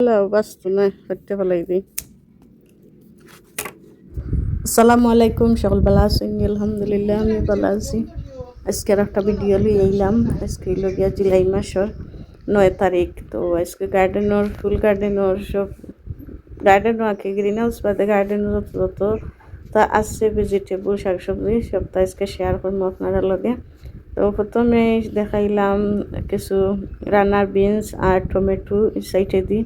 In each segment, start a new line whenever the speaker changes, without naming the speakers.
বাস্তু নয় করতে পারলাইবি। আসসালামু আলাইকুম, সকল ভালো আছেন? আলহামদুলিল্লাহ আমি ভালো আছি। আজকের একটা ভিডিও লিয়ে এলাম। আজকে লগিয়া জুলাই মাসের 9 তারিখ। তো আজকে গার্ডেনের ফুল গার্ডেনের সব গার্ডেনও আঁকে গ্রিন হাউস বাদে গার্ডেনের যত তা আছে ভেজিটেবল শাকসবজি সব তা আজকে শেয়ার করবো আপনারা লগে। তো প্রথমে দেখাইলাম কিছু রান্নার বিনস আর টমেটো সাইডে দিই।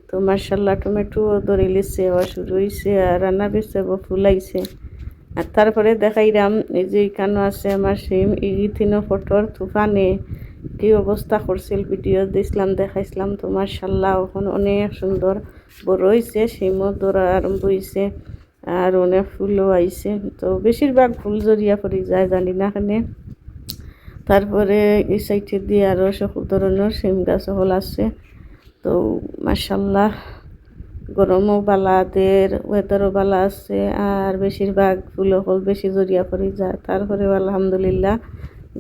তো মার্শাল্লাহ টমেটো ধরে লিছে হওয়া শুরু হয়েছে আর রান্না বেশি ফুল আইছে। আর তারপরে দেখাইলাম এই যে এখানে আছে আমার সিম ইগিথিনো ফটোর তুফানে কি অবস্থা করছিল ভিডিও দিছিলাম দেখাইছিলাম। তো মার্শাল্লাহ এখন অনেক সুন্দর বড় হয়েছে, সিমও ধরা আরম্ভ হয়েছে আর অনেক ফুলও আইছে। তো বেশিরভাগ ফুল জড়িয়া পড়ে যায় জানি না এখানে। তারপরে এই সাইডে দিয়ে আরও সকল ধরনের সিম গাছ হল আছে। তো মাশাল্লাহ গরমও বালাদের ওয়েদারও বালা আছে আর বেশিরভাগ ফুল হল বেশি জড়িয়া পড়ে যায়। তারপরেও আলহামদুলিল্লাহ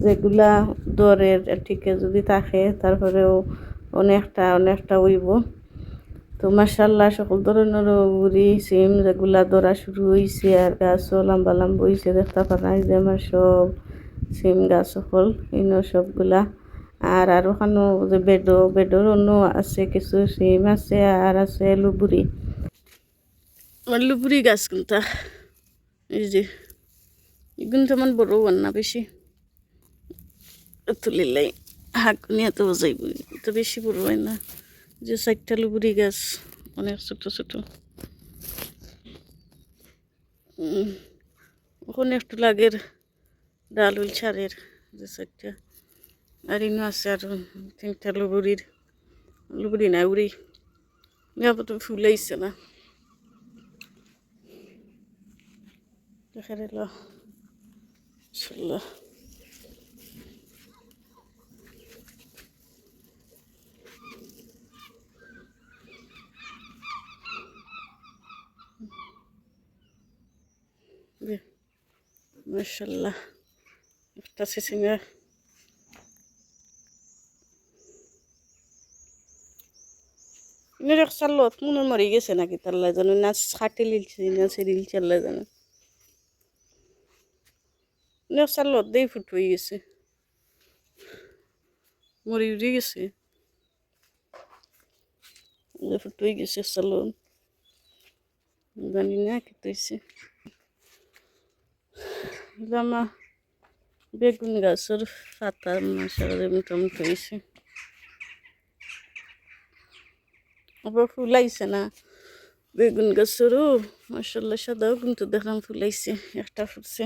যেগুলা দরের ঠিকে যদি থাকে তারপরেও অনেকটা হইব। তো মাশাল্লাহ সকল ধরনের উড়ি সিম যেগুলা ধরা শুরু হয়েছে আর গাছও লম্বা লম্বা হয়েছে দেখতে পারা যে আমার সব সিম গাছ হল ইনো সবগুলা। আর ওখানেও যে বেডর অন্য আছে কিছু সিম আছে আর আছে লুবুরি। আমার লুবুরি গাছ কোনটা এই যে এগুলো তেমন বড় হন না বেশি তুলিলাই হাঁক নিয়ে তো যাইব, তো বেশি বড় হয় না। যে 4টা লুবুরি গাছ অনেক ছোট ছোট। ওখানে একটু লাগের ডাল উল ছাড়ের যে 4টা। আর ইনো আছে আর 3টা লুবুরি না উড়ি তো ফুল আইছে না দেখা রেল মাশাল্লাহ। মাশাল্লাহ একটা সিসিঙ্গা ইনের চাল্লত মনে মরি গেছে নাকি তাল্লা জানো না খাটে লিলছে না সেরিল চাল্লা জানো ইনের চাল্লত দেই ফুট হয়ে গেছে মরি উড়ে গেছে ফুট হয়ে গেছে চাল্লত জানি না কি তৈছে। আমার বেগুন গাছের পাতা মাসার মোটামুটি হয়েছে আবার ফুল আইছে না বেগুন গাছেরও মাসাল্লাহ সাদাও কিন্তু দেখলাম ফুল আইছে একটা ফুটছে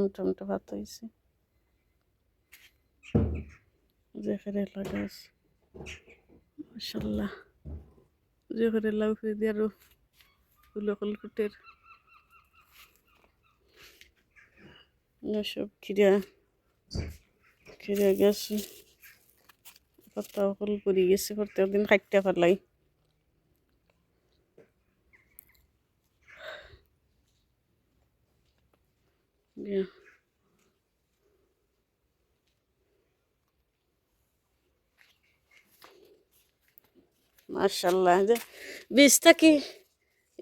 মোটামুটি ভাত হয়েছে। জেখেরেলা গাছ মাশাল্লাহ জেখেরেলা উঠে দিয়ে আরো ফুল ফুটের সব খিরা গেছে পাতা ফল পরি গেছে প্রত্যেক দিন খাইতে পারলাই। মার্শাল্লাহ যে বীজ থাকি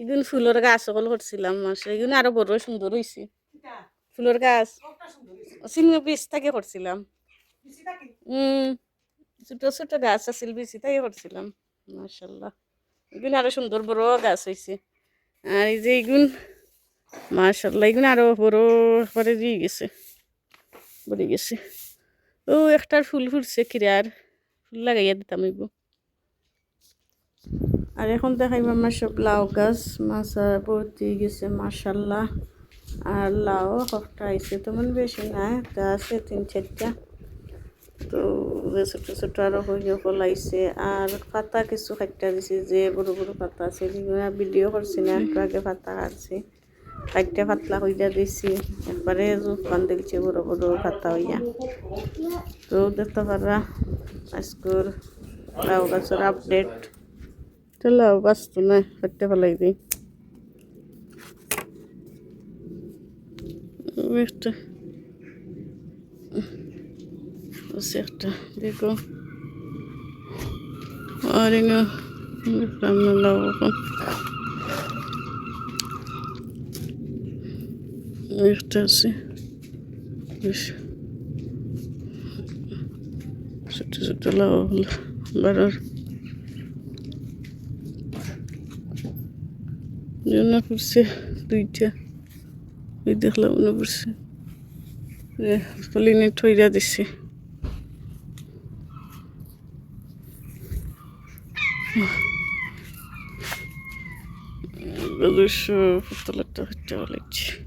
এগুন ফুলের গাছ সকল করছিলাম মাসে এগুন আরো বড় সুন্দর হয়েছে ফুলের গাছ সিংহ বীজ থাকি করছিলাম। ছোট ছোট গাছ আছিল বেশি তাই করছিলাম মার্শাল্লাহ এগুন আরো সুন্দর বড় গাছ হয়েছে। আর এই যে এগুন মার্শাল্লাহ এগুন আরো বড় একবারে দিয়ে গেছে বড়ে গেছে। ও একটার ফুল ফুটছে কিরার ফুল লাগাইয়া দিতাম এগু। আর এখন দেখাইব আমার সব লাউ গাছ মাছা ভর্তি গেছে মার্শাল্লাহ। আর লাউ একটা আইসে তেমন বেশি না তা আছে 3-4টা। তো ছোট ছোট আরো হইয়া ফলাইছে আর পাতা কিছু খাইটা দিছে যে বড় বড় পাতা আছে ভিডিও করছি না একটু আগে পাতা কাটছি খাইটা পাতলা হইয়া দিছি একবারে জোফান দিলছে বড় বড় পাতা হইয়া। তো দেখতে পারা আজকের লাউ গাছের আপডেট। লাউ বাস্তু না খাইতে ফেলাই দিই একটা একটা দেখো আর রান্না লাউ এখন একটা আছে বেশ ছোট ছোট লাউ বাড়ার জন্য পড়ছে দুইটা ওই দেখলাম মনে পড়ছে কলিনে ঠইরা দিছে পুতলাটা হচ্ছে লাগছে